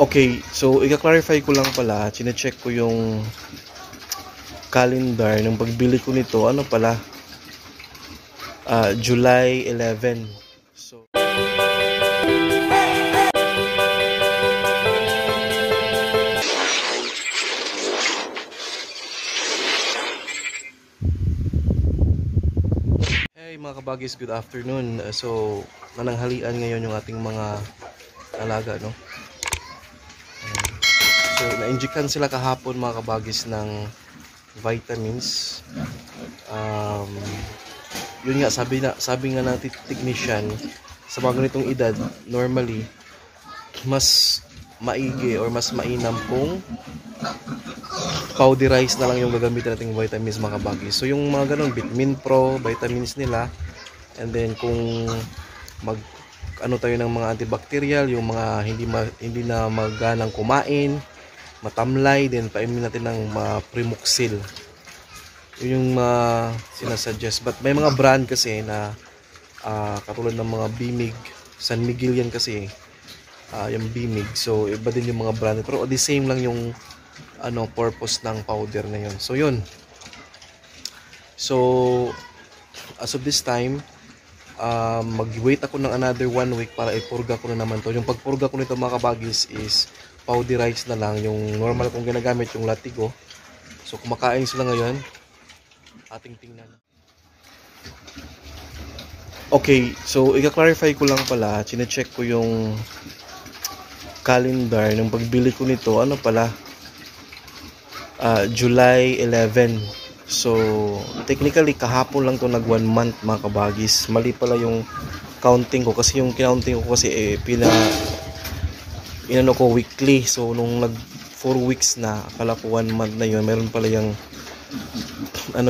Okay, so i-clarify ko lang pala, chine-check ko yung calendar ng pagbili ko nito, ano pala, July 11. So, hey mga kabagis, good afternoon. So, nananghalian ngayon yung ating mga alaga, no? So, na-injectan sila kahapon mga kabagis ng vitamins. Yun nga, sabi nga ng technician, sa mga ganitong edad, normally, mas maigi or mas mainam kung powderized na lang yung gagamitin nating vitamins mga kabagis. So, yung mga ganun, Vitamin Pro, vitamins nila, and then kung ano tayo ng mga antibacterial, yung mga hindi na maganang kumain, matamlay, then paimin natin ng Primoxil. Yun yung sinasuggest. But may mga brand kasi na katulad ng mga Bimig, San Miguel yan kasi, yung Bimig. So iba din yung mga brand, pero the same lang yung purpose ng powder na yun. So yun. So as of this time, mag-wait ako ng another 1 week para ipurga ko na naman to. Yung pagpurga ko nito mga kabagis is powderized na lang. Yung normal kong ginagamit, yung Latigo. So kumakain sila ngayon. Ating tingnan. Okay, so i-clarify ko lang pala, chine-check ko yung calendar ng pagbili ko nito, ano pala, July 11. So technically kahapon lang to nag 1 month mga kabagis. Mali pala yung counting ko kasi yung counting ko kasi inano ko weekly. So nung nag 4 weeks na, akala ko 1 month na yun. Meron pala yung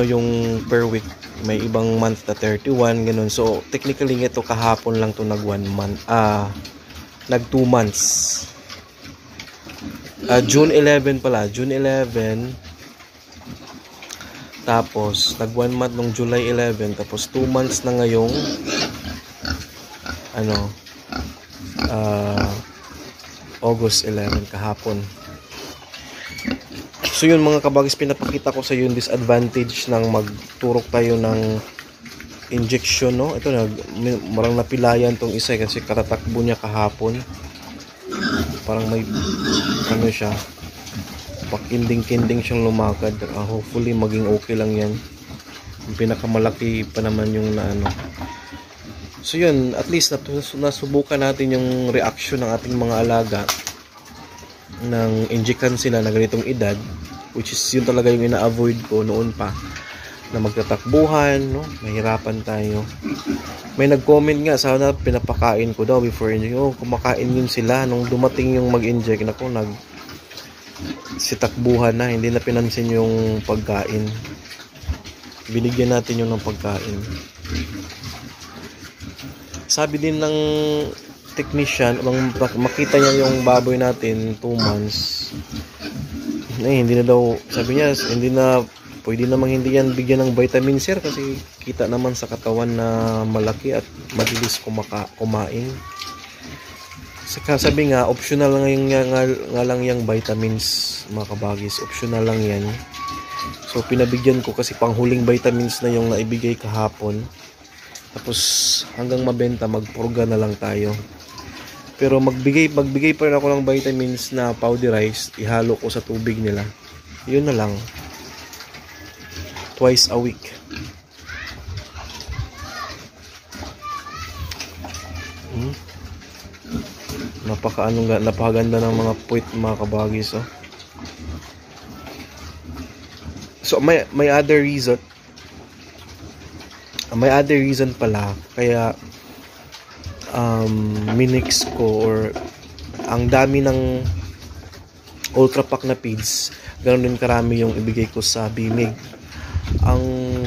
yung per week, may ibang month na 31 ganun. So technically ito kahapon lang to nag 1 month, nag 2 months. June 11 pala, June 11. Tapos nag 1 month nung July 11, tapos 2 months na ngayong August 11 kahapon. So yun mga kabagis, pinapakita ko sa yung disadvantage ng magturok tayo ng injection, no? Ito marang napilayan tong isa kasi katatakbo niya kahapon. Parang may siya, pakinding-kinding siyang lumakad. Hopefully maging okay lang yan. Yung pinakamalaki pa naman yung So yun, at least nasubukan natin yung reaction ng ating mga alaga ng injekan sila na ganitong edad, which is yun talaga yung ina-avoid ko noon pa, na magtatakbuhan, no? Mahirapan tayo. May nag-comment nga, sana pinapakain ko daw before inject. Kumakain yun sila. Nung dumating yung mag-inject, sitakbuhan na, hindi na pinansin yung pagkain. Binigyan natin yung ng pagkain. Sabi din ng technician, makita niya yung baboy natin 2 months, hindi na daw, sabi niya, pwede namang hindi yan bigyan ng vitamin sir kasi kita naman sa katawan na malaki at mabilis kumain. Sabi nga, optional lang nga lang yung vitamins mga kabagis, optional lang yan. So pinabigyan ko kasi panghuling vitamins na yung naibigay kahapon. Tapos hanggang mabenta, magpurga na lang tayo. Pero magbigay pa rin ako ng vitamins na powderized, ihalo ko sa tubig nila. Yun na lang. Twice a week. Napakaganda ng mga puwit mga kabagis, oh. So may other reason. May other reason pala kaya minix ko or ang dami ng ultra pack na feeds, ganoon din karami yung ibigay ko sa Bimig. Ang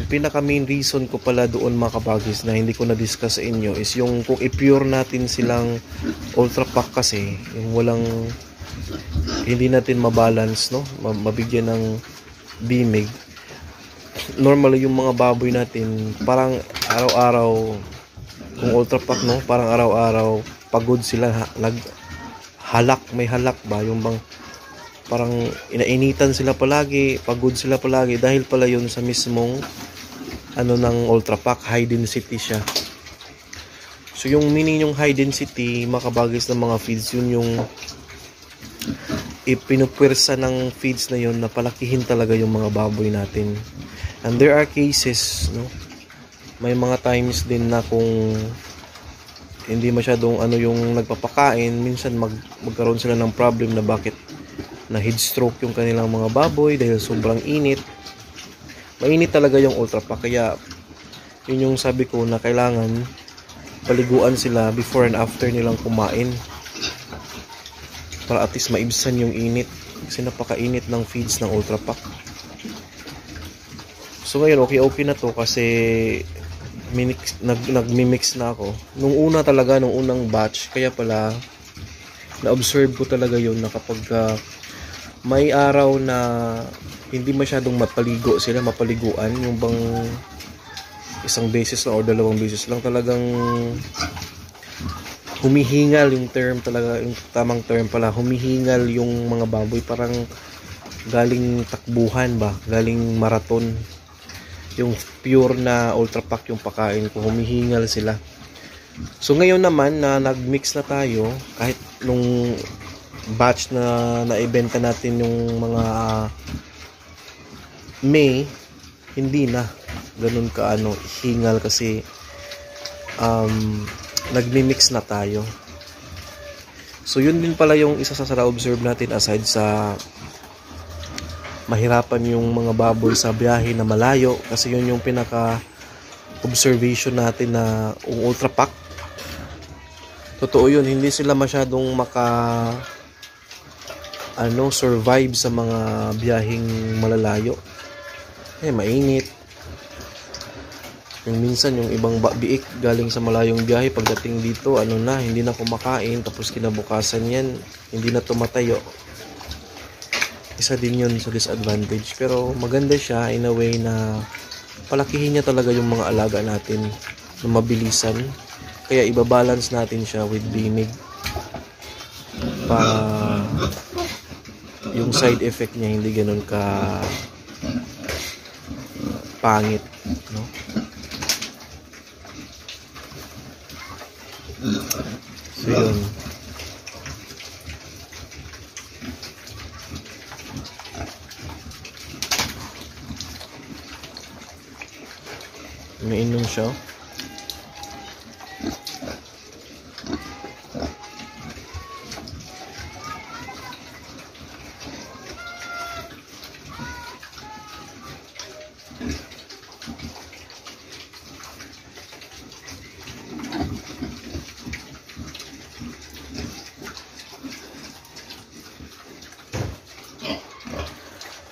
pinaka main reason ko pala doon mga kabagis na hindi ko na-discuss sa inyo is yung kung i-pure natin silang ultra pack kasi, yung hindi natin mabalance, no? Mabigyan ng Bimig. Normally yung mga baboy natin parang araw-araw, kung ultra pack, no, parang araw-araw pagod sila, may halak ba, yung bang parang inainitan sila palagi, pagod sila palagi, dahil pala yun sa mismong ng Ultra Pack, high density siya. So yung meaning yung high density, makabagis ng mga feeds, yun yung ipinupwersa ng feeds na yun na palakihin talaga yung mga baboy natin. And there are cases, no, may mga times din na kung hindi masyadong yung nagpapakain, minsan magkaroon sila ng problem na bakit na heat stroke yung kanilang mga baboy dahil sobrang init. Mainit talaga yung Ultra Pack, kaya yun yung sabi ko na kailangan paliguan sila before and after nilang kumain para at least maibsan yung init, kasi napakainit ng feeds ng Ultra Pack. So ngayon okay na to kasi nagmi-mix na ako. Nung unang batch, kaya pala na-observe ko talaga yun na kapag may araw na hindi masyadong mapaliguan, yung bang isang beses lang o dalawang beses lang, talagang humihingal yung term talaga, yung tamang term pala, humihingal yung mga baboy, parang galing takbuhan ba, galing marathon. Yung pure na Ultra Pack yung pakain ko, humihingal sila. So ngayon naman na nagmix na tayo, kahit nung batch na naibenta natin yung mga May, hindi na ganun ka hingal kasi nagmi-mix na tayo. So yun din pala yung isa sa na-observe natin, aside sa mahirapan yung mga baboy sa biyahe na malayo, kasi yun yung pinaka observation natin na Ultra Pack. Totoo yun, hindi sila masyadong survive sa mga biyaheng malalayo. Mainit. Yung minsan yung ibang biik galing sa malayong biyahe, pagdating dito hindi na kumakain, tapos kinabukasan yan hindi na tumatayo. Isa din yun sa disadvantage, pero maganda siya in a way na palakihin niya talaga yung mga alaga natin na mabilisan, kaya ibabalance natin siya with bimig para yung side effect niya hindi ganun ka pangit, no? So yun. Umiinom siya.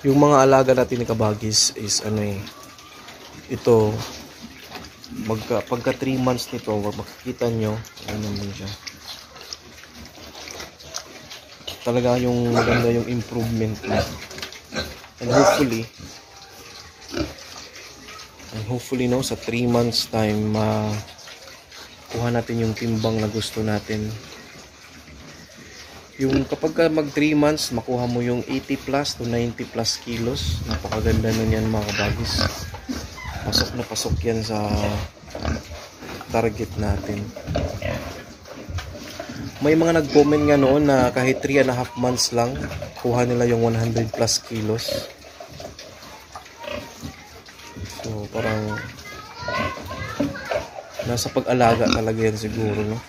Yung mga alaga natin ni Kabagis is ito, pagka 3 months nito, makikita nyo naman siya, talaga yung maganda yung improvement na. And hopefully no, sa 3 months time kuha natin yung timbang na gusto natin. Yung kapag mag 3 months, makuha mo yung 80 plus to 90 plus kilos. Napakaganda nun yan mga Kabagis. Pasok na pasok yan sa target natin. May mga nag-comment nga noon na kahit 3.5 months lang, kuha nila yung 100 plus kilos. So parang nasa pag-alaga talaga yan siguro, no?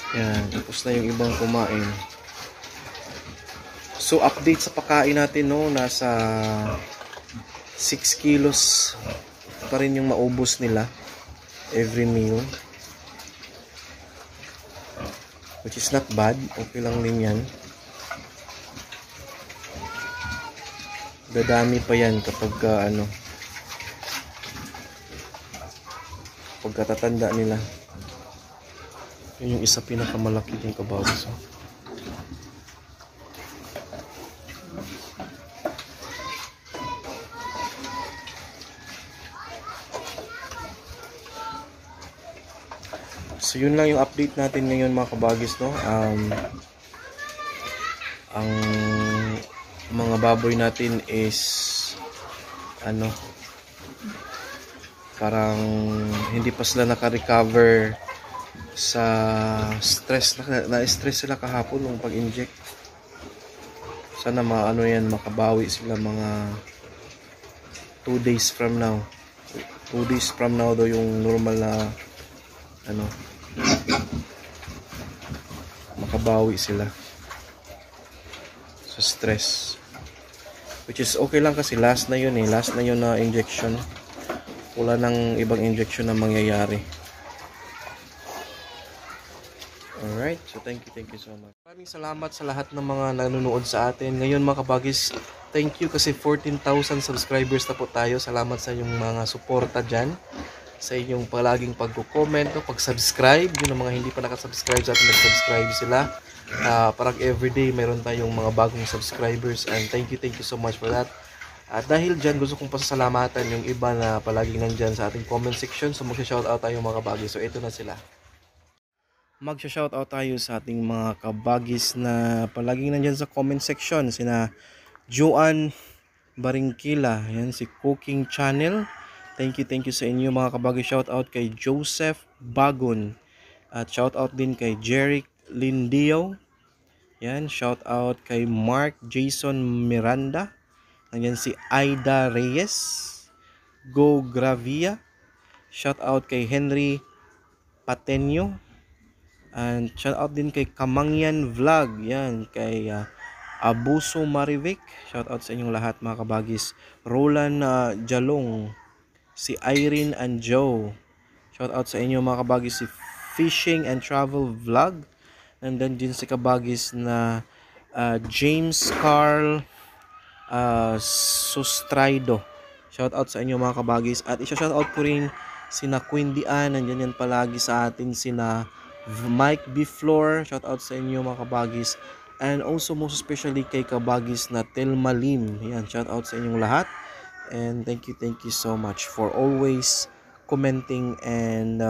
Yan, tapos na yung ibang kumain. So update sa pagkain natin, no, nasa 6 kilos pa rin yung maubos nila every meal, which is not bad. Okay lang din yan. Dadami pa yan kapag pagkatatanda nila. Yun yung isa pinakamalaki yung Kabagis. So yun lang yung update natin ngayon mga kabagis, no. Ang mga baboy natin is ano, parang hindi pa sila naka-recover sa stress. Na-stress sila kahapon nung pag-inject. Sana maano yan, makabawi sila mga 2 days from now. 2 days from now daw yung normal na ano, makabawi sila sa stress, which is okay lang kasi last na yun na injection. Wala nang ibang injection na mangyayari. Alright, so thank you so much. Maraming salamat sa lahat ng mga nanonood sa atin ngayon mga kabagis. Thank you kasi 14,000 subscribers na po tayo. Salamat sa inyong mga suporta dyan, sa inyong palaging pag-comment o pag-subscribe. Yung mga hindi pa nakasubscribe sa atin, nag-subscribe sila. Parang everyday mayroon tayong mga bagong subscribers, and thank you so much for that. At dahil dyan, gusto kong pasasalamatan yung iba na palaging nandyan sa ating comment section. So magsha-shoutout tayo mga kabagis. So ito na sila. Magsha-shoutout tayo sa ating mga kabagis na palaging nandyan sa comment section. Sina Joan Baringkila, yan, si Cooking Channel. Thank you sa inyo mga kabagis. Shoutout kay Joseph Bagon. At shoutout din kay Jeric Lindio. Yan, shoutout kay Mark Jason Miranda. Nandiyan si Aida Reyes, Go Gravia. Shoutout kay Henry Patenyo. And shoutout din kay Kamangyan Vlog. Yan, kay Abuso Marivic. Shoutout sa inyong lahat mga kabagis. Roland Jalong, si Irene and Joe. Shoutout sa inyo mga kabagis. Si Fishing and Travel Vlog. And then din si kabagis na James Carl Sustraido. Shoutout sa inyo mga kabagis. At isa-shoutout ko rin sina Queen Dian. Nandiyan yan palagi sa atin. Sina Mike Biflor. Shoutout sa inyo mga kabagis. And also most especially kay kabagis na Telma Lim. Yan, shoutout sa inyong lahat. And thank you so much for always commenting. And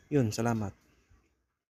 yun, salamat.